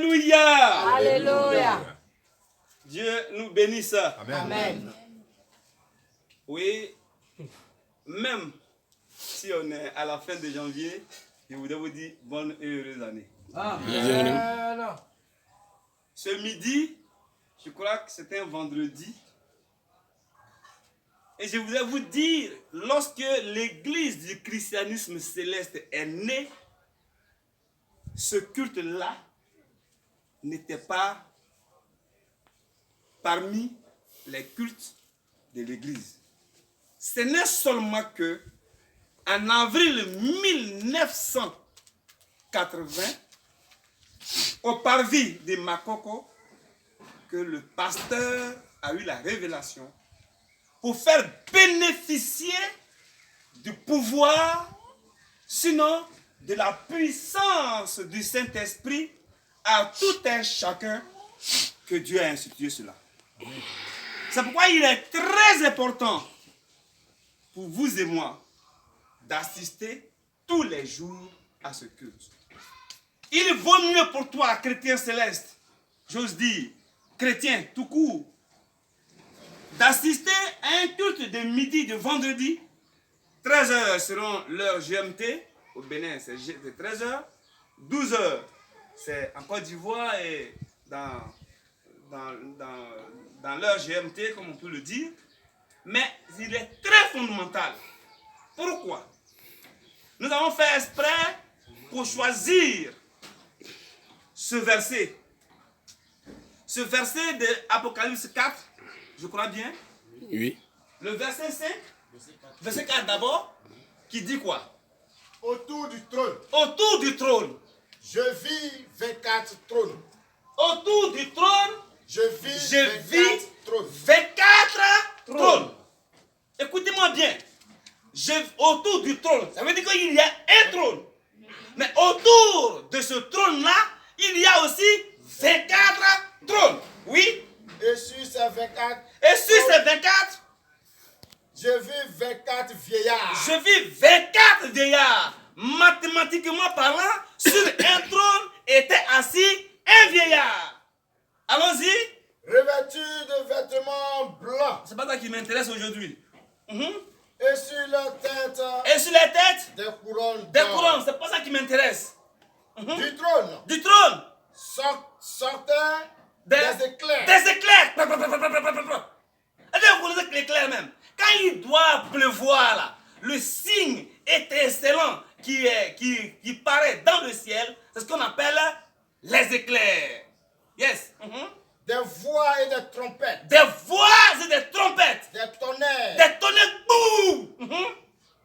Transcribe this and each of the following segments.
Alléluia. Alléluia. Dieu nous bénisse. Amen. Amen. Oui, même si on est à la fin de janvier, je voudrais vous dire bonne et heureuse année. Amen. Ce midi, je crois que c'était un vendredi. Et je voudrais vous dire, lorsque l'église du christianisme céleste est née, ce culte-là n'était pas parmi les cultes de l'église. Ce n'est seulement que en avril 1980, au parvis de Makoko, que le pasteur a eu la révélation pour faire bénéficier du pouvoir, sinon de la puissance du Saint-Esprit à tout un chacun que Dieu a institué cela. C'est pourquoi il est très important pour vous et moi d'assister tous les jours à ce culte. Il vaut mieux pour toi, chrétien céleste, j'ose dire, chrétien tout court, d'assister à un culte de midi, de vendredi. 13h seront l'heure GMT. Au Bénin, c'est 13h. 12h, c'est en Côte d'Ivoire et dans l'heure GMT, comme on peut le dire. Mais il est très fondamental. Pourquoi? Nous avons fait exprès pour choisir ce verset. Ce verset de Apocalypse 4, je crois bien. Oui. Le verset 5, verset 4 d'abord, qui dit quoi? Autour du trône, Autour du trône. je vis 24 trônes. Autour du trône, Je vis je 24 vis trônes. 24 trônes. Écoutez-moi bien. Autour du trône, ça veut dire qu'il y a un trône. Mais autour de ce trône-là, il y a aussi 24 trônes. Oui. Et sur ces 24, Et sur ces 24, je vis 24 vieillards. je vis 24 vieillards. Mathématiquement parlant, sur un trône était assis un vieillard. Allons-y. Revêtus de vêtements blancs. C'est pas ça qui m'intéresse aujourd'hui. Et sur leur tête, Et sur les têtes, des couronnes des d'or. couronnes. C'est pas ça qui m'intéresse. Du trône Du trône, sortaient des éclairs. Des éclairs. Est-ce que vous connaissez l'éclair même? Quand il doit pleuvoir là, le signe étincelant qui paraît dans le ciel, c'est ce qu'on appelle les éclairs. Yes. Des voix et des trompettes. Des voix et des trompettes. Des tonnerres. Des tonnerres. Boum.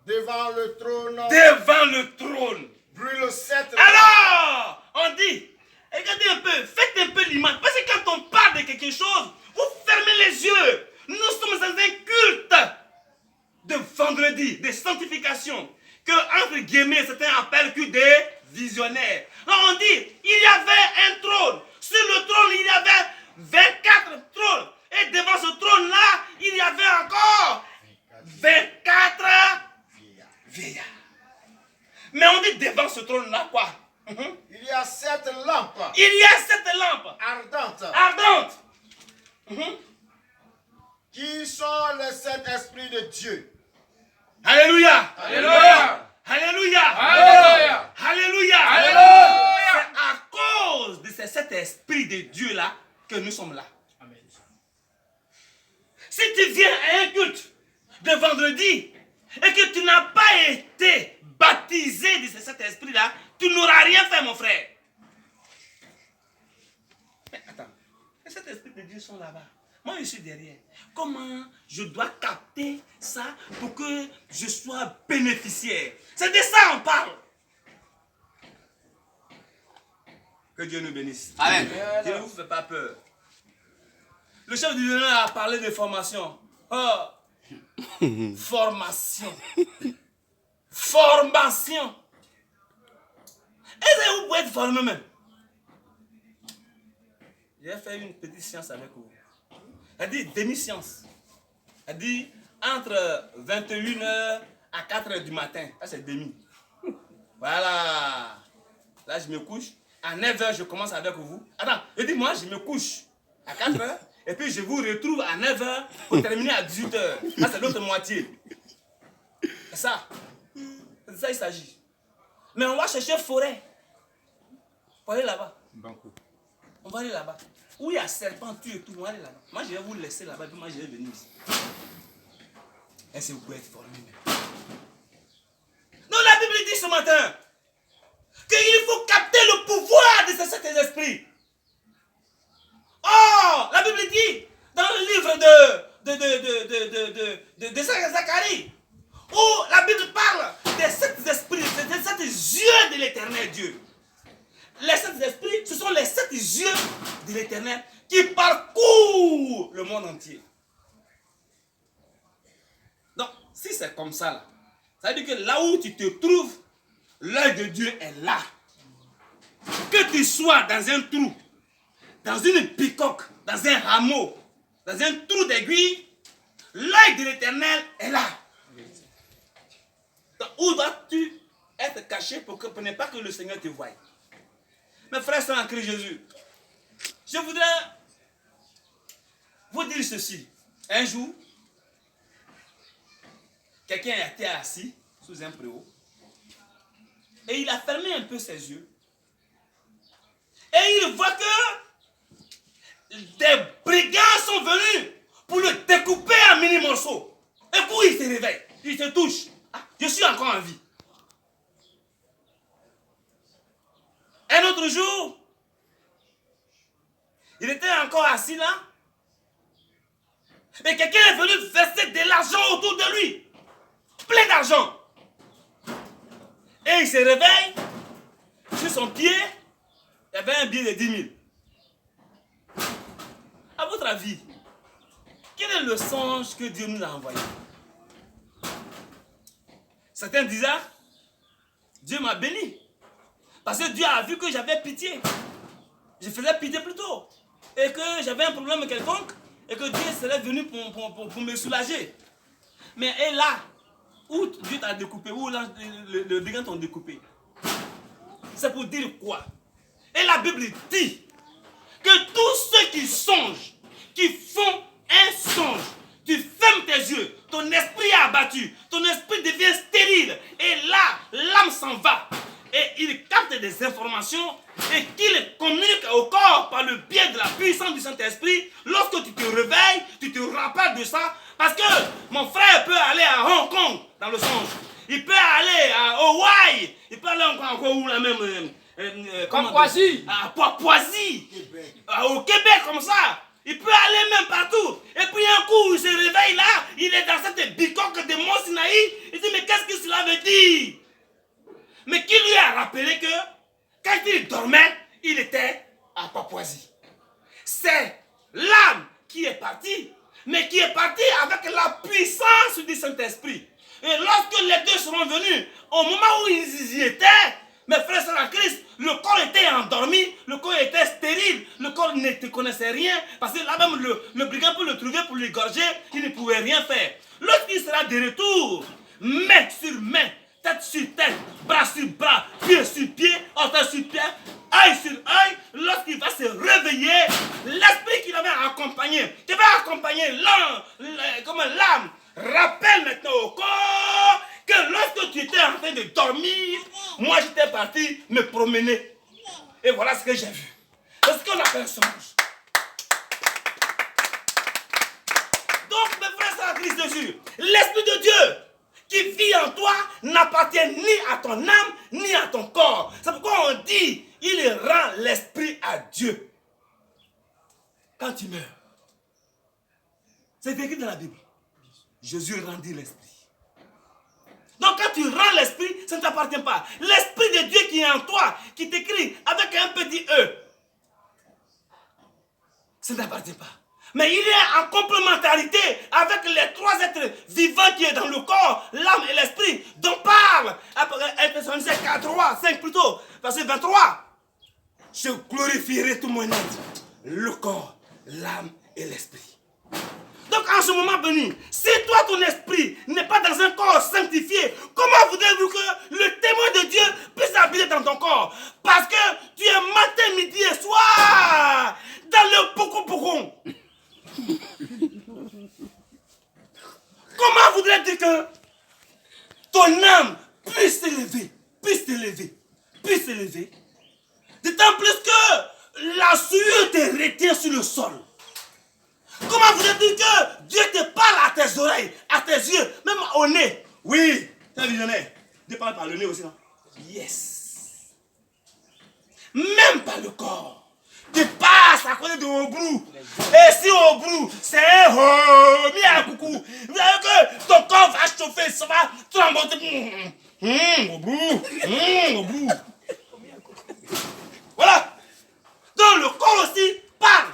Devant le trône. Devant le trône. Brûle 7 Alors, on dit, regardez un peu, faites un peu l'image. Parce que quand on parle de quelque chose, vous fermez les yeux. Nous sommes dans un culte de vendredi, de sanctification, que entre guillemets, certains appellent que des visionnaires. Alors on dit, il y avait un trône. Sur le trône, il y avait 24 trônes. Et devant ce trône-là, il y avait encore 24 vieillards. Mais on dit devant ce trône-là quoi? Il y a 7 lampes. Il y a 7 lampes ardentes. Qui sont les 7 esprits de Dieu. Alléluia. Alléluia. Alléluia. Alléluia. Alléluia. Alléluia. C'est à cause de ces 7 esprits de Dieu-là que nous sommes là. Amen. Si tu viens à un culte de vendredi et que tu n'as pas été baptisé de ces 7 esprits-là, tu n'auras rien fait, mon frère. Mais attends, les 7 esprits de Dieu sont là-bas. Moi, je suis derrière. Comment je dois capter ça pour que je sois bénéficiaire? C'est de ça qu'on parle. Que Dieu nous bénisse. Amen. Dieu ne vous fait pas peur. Le chef du gouvernement a parlé de formation. Oh, formation. Formation. Est-ce que vous pouvez être formé même? J'ai fait une petite science avec vous. Elle dit demi-science. Elle dit entre 21h à 4h du matin. Ça c'est demi. Voilà. Là je me couche. à 9h, je commence avec vous. Attends, je dis moi, je me couche à 4h, et puis je vous retrouve à 9h pour terminer à 18h. Là, c'est l'autre moitié. C'est ça. C'est de ça il s'agit. Mais on va chercher forêt. On va aller là-bas. On va aller là-bas. Où il y a serpent, tu et tout, on va aller là-bas. Moi, je vais vous laisser là-bas, puis moi, je vais venir ici. Est-ce que vous pouvez être formé? Non, la Bible dit ce matin qu'il faut capter le pouvoir de ce Saint-Esprit. Oh, la Bible dit dans le livre de Zacharie, où la Bible parle des 7 esprits, des 7 yeux de l'Éternel Dieu. Les 7 esprits, ce sont les 7 yeux de l'Éternel qui parcourent le monde entier. Donc, si c'est comme ça, là, ça veut dire que là où tu te trouves, l'œil de Dieu est là. Que tu sois dans un trou, dans une bicoque, dans un rameau, dans un trou d'aiguille, l'œil de l'Éternel est là. Donc, où dois-tu être caché pour ne pas que le Seigneur te voie? Mes frères sont en Christ Jésus. Je voudrais vous dire ceci. Un jour, quelqu'un était assis sous un préau et il a fermé un peu ses yeux et il voit que des brigands sont venus pour le découper en mini morceaux. Et puis il se réveille, il se touche. Ah, je suis encore en vie. Un autre jour, il était encore assis là. Et quelqu'un est venu verser de l'argent autour de lui. Plein d'argent. Et il se réveille. Sur son pied, il y avait un billet de 10 000. À votre avis, quel est le songe que Dieu nous a envoyé? Certains disaient, Dieu m'a béni. Parce que Dieu a vu que j'avais pitié. Je faisais pitié plutôt. Et que j'avais un problème quelconque. Et que Dieu serait venu pour me soulager. Mais et là, où Dieu t'a découpé, où le brigand t'a découpé, c'est pour dire quoi? Et la Bible dit que tous ceux qui songent, qui font un songe, tu fermes tes yeux, ton esprit est abattu, ton esprit devient stérile. Et là, l'âme s'en va. Et il capte des informations et qu'il communique au corps par le biais de la puissance du Saint-Esprit. Lorsque tu te réveilles, tu te rappelles de ça. Parce que mon frère peut aller à Hong Kong dans le songe. Il peut aller à Hawaï. Il peut aller encore où la même. Papouasie. À Papouasie. Au Québec comme ça. Il peut aller même partout. Et puis un coup, il se réveille là. Il est dans cette bicoque de Mont Sinaï. Il dit mais qu'est-ce que cela veut dire? Mais qui lui a rappelé que quand il dormait, il était à Papouasie. C'est l'âme qui est partie, mais qui est partie avec la puissance du Saint-Esprit. Et lorsque les deux seront venus, au moment où ils y étaient, mes frères et sœurs en Christ, le corps était endormi, le corps était stérile, le corps ne te connaissait rien, parce que là même le brigand peut le trouver pour l'égorger, il ne pouvait rien faire. Lorsqu'il sera de retour, main sur main, tête sur tête, bras sur bras, pied sur pied, orteil sur pied, œil sur œil, lorsqu'il va se réveiller, l'esprit qui l'avait accompagné, qui va accompagner l'âme, rappelle maintenant au corps que lorsque tu étais en train de dormir, moi j'étais parti me promener. Et voilà ce que j'ai vu. C'est ce qu'on appelle un songe. Donc mes frères et sœurs en Christ Jésus, l'Esprit de Dieu qui vit en toi n'appartient ni à ton âme, ni à ton corps. C'est pourquoi on dit, il rend l'esprit à Dieu. Quand tu meurs, c'est écrit dans la Bible. Jésus rendit l'esprit. Donc quand tu rends l'esprit, ça ne t'appartient pas. L'esprit de Dieu qui est en toi, qui t'écrit avec un petit E, ça ne t'appartient pas. Mais il est en complémentarité avec les 3 êtres vivants qui est dans le corps, l'âme et l'esprit, dont parle 1 Thessaloniciens 4, 3, 5 plutôt, verset 23. Je glorifierai tout mon être, le corps, l'âme et l'esprit. Donc en ce moment béni, si toi ton esprit n'est pas dans un corps sanctifié, comment voudrez-vous que le témoin de Dieu puisse habiter dans ton corps? Parce que tu es matin, midi et soir dans le pocon. Comment voudrais-tu que ton âme puisse s'élever, d'autant plus que la sueur te retient sur le sol. Comment voudrais-tu que Dieu te parle à tes oreilles, à tes yeux, même au nez? Oui, tu es visionnaire. Dieu parle par le nez aussi, non? Yes. Même par le corps. Tu passes à côté de Obrou. Et si Obrou, c'est un mis à coucou, vous savez que ton corps va chauffer, ça va trembler. Obrou. Voilà. Donc le corps aussi parle.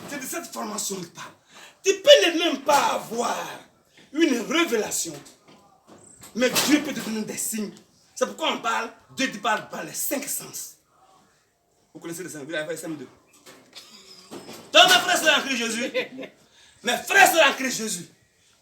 C'est de cette formation qu'il parle. Tu peux ne même pas avoir une révélation, mais Dieu peut te donner des signes. C'est pourquoi on parle, Dieu parle par les 5 sens. Vous connaissez les 5, vous avez fait SM2. Donc mes frères et sœurs en Christ Jésus, mes frères et sœurs en Christ Jésus,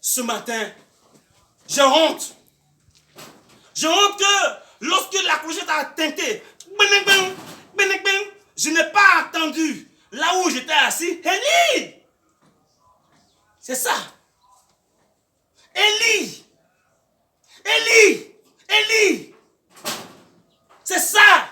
ce matin, j'ai honte. J'ai honte que lorsque la clochette a tinté, je n'ai pas entendu là où j'étais assis, Élie! C'est ça. Élie! C'est ça.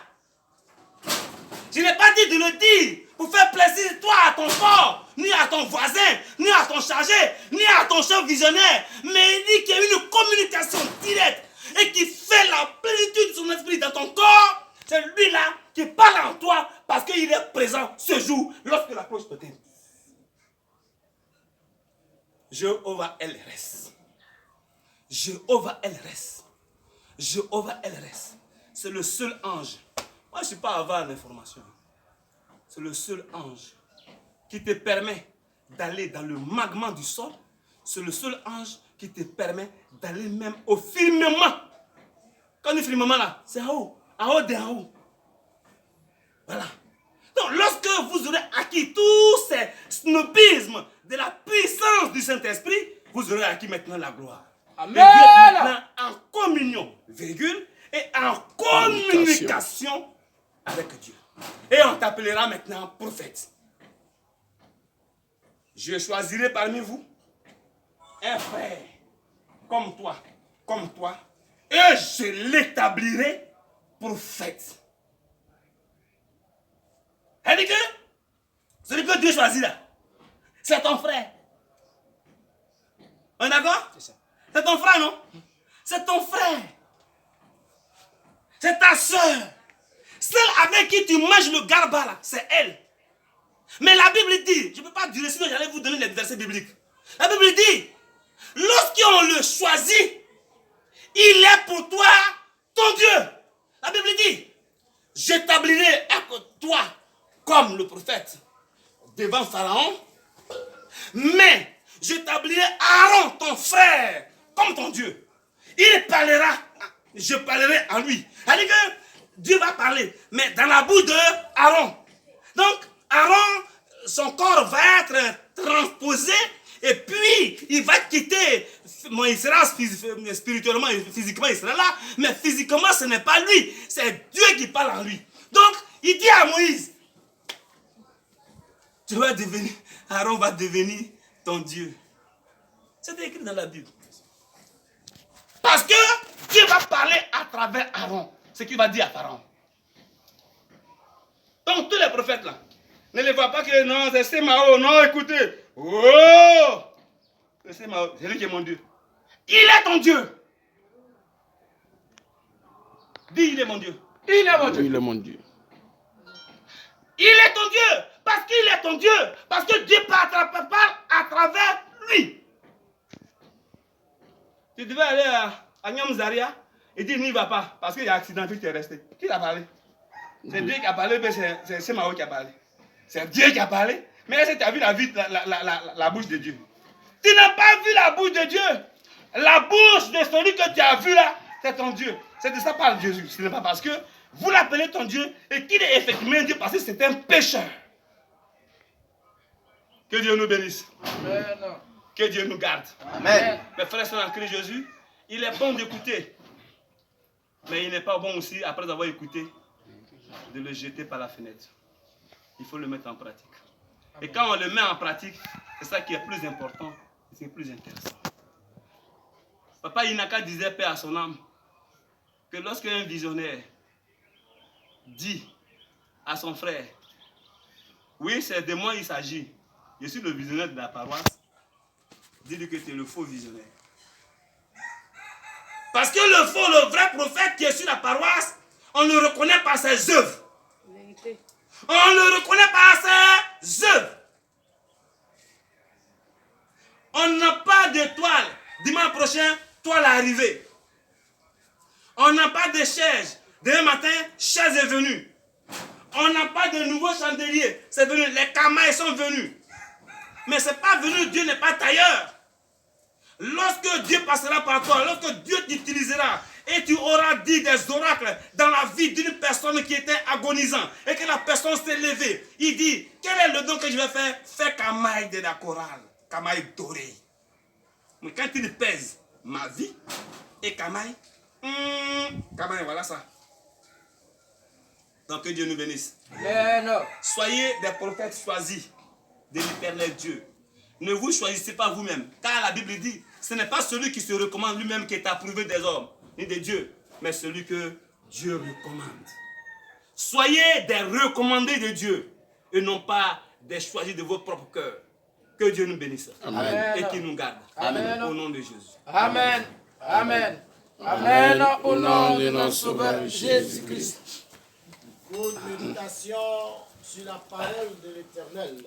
Je n'ai pas dit de le dire pour faire plaisir toi à ton corps, ni à ton voisin, ni à ton chargé, ni à ton chef visionnaire. Mais il dit qu'il y a une communication directe et qui fait la plénitude de son esprit dans ton corps. C'est lui-là qui parle en toi parce qu'il est présent ce jour lorsque la cloche te tint. Jéhovah El reste. Jéhovah El reste. Jéhovah El reste. C'est le seul ange. Moi, je ne suis pas avare d'informations. C'est le seul ange qui te permet d'aller dans le magma du sol. C'est le seul ange qui te permet d'aller même au firmament. Quand on dit firmament là, c'est en haut d'en haut. Voilà. Donc, lorsque vous aurez acquis tous ces snobismes de la puissance du Saint-Esprit, vous aurez acquis maintenant la gloire. Amen. Et vous êtes maintenant en communion, virgule, et en communication avec Dieu. Et on t'appellera maintenant prophète. Je choisirai parmi vous un frère comme toi, et je l'établirai prophète. Elle dit que celui que Dieu choisit là, c'est ton frère. On est d'accord? C'est ça. C'est ton frère, non? C'est ton frère. C'est ta soeur. Celle avec qui tu manges le garba là, c'est elle. Mais la Bible dit, je ne peux pas dire, sinon j'allais vous donner les versets bibliques. La Bible dit, lorsqu'on le choisit, il est pour toi ton Dieu. La Bible dit, j'établirai toi comme le prophète devant Pharaon, mais j'établirai Aaron, ton frère, comme ton Dieu. Il parlera, je parlerai en lui. C'est-à-dire que Dieu va parler, mais dans la bouche de Aaron. Donc, Aaron, son corps va être transposé, et puis il va quitter. Il sera spirituellement, physiquement, il sera là, mais physiquement, ce n'est pas lui, c'est Dieu qui parle en lui. Donc, il dit à Moïse, Aaron va devenir ton Dieu. C'est écrit dans la Bible. Parce que Dieu va parler à travers Aaron. Ce qu'il va dire à Pharaon. Donc tous les prophètes là, ne les voient pas que non, c'est Sémao, non, écoutez. Oh! C'est Sémao, c'est lui qui est mon Dieu. Il est ton Dieu. Dis, il est mon Dieu. Il est mon Dieu. Il est mon Dieu. Il est ton Dieu. Parce qu'il est ton Dieu. Parce que Dieu parle à travers lui. Tu devais aller à Nyamzaria et dire n'y va pas. Parce qu'il y a un accident qui est resté. Qui t'a parlé? C'est Dieu qui a parlé, mais c'est Sémao qui a parlé. C'est Dieu qui a parlé. Mais est-ce que tu as vu la bouche de Dieu? Tu n'as pas vu la bouche de Dieu. La bouche de celui que tu as vu là, c'est ton Dieu. C'est de ça parle Jésus. Ce n'est pas parce que vous l'appelez ton Dieu et qu'il est effectivement Dieu parce que c'est un pécheur. Que Dieu nous bénisse. Amen. Que Dieu nous garde. Amen. Mes frères sont en Christ Jésus. Il est bon d'écouter. Mais il n'est pas bon aussi, après avoir écouté, de le jeter par la fenêtre. Il faut le mettre en pratique. Et quand on le met en pratique, c'est ça qui est plus important. C'est plus intéressant. Papa Inaka disait, paix à son âme, que lorsqu'un visionnaire dit à son frère, oui, c'est de moi il s'agit, je suis le visionnaire de la paroisse, dis-lui que tu es le faux visionnaire. Parce que le vrai prophète qui est sur la paroisse, on le reconnaît par ses œuvres. Vérité. On le reconnaît par ses œuvres. On n'a pas d'étoile. Dimanche prochain, toile est arrivée. On n'a pas de chaise. Demain matin, chaise est venue. On n'a pas de nouveaux chandeliers. C'est venu. Les camailles sont venus. Mais ce n'est pas venu, Dieu n'est pas tailleur. Lorsque Dieu passera par toi, lorsque Dieu t'utilisera et tu auras dit des oracles dans la vie d'une personne qui était agonisante et que la personne s'est levée, il dit, quel est le don que je vais faire? Fais camaille de la chorale, camaille dorée. Mais quand il pèse ma vie et camaille, camaille, voilà ça. Donc que Dieu nous bénisse. Amen. Soyez des prophètes choisis de l'Éternel Dieu. Ne vous choisissez pas vous-même. Car la Bible dit, ce n'est pas celui qui se recommande lui-même qui est approuvé des hommes, ni de Dieu, mais celui que Dieu recommande. Soyez des recommandés de Dieu et non pas des choisis de votre propre cœur. Que Dieu nous bénisse. Amen. Et qu'il nous garde. Amen. Au nom de Jésus. Amen. Amen. Amen. Au nom de notre Sauveur Jésus-Christ. Pour une méditation sur la parole de l'Éternel.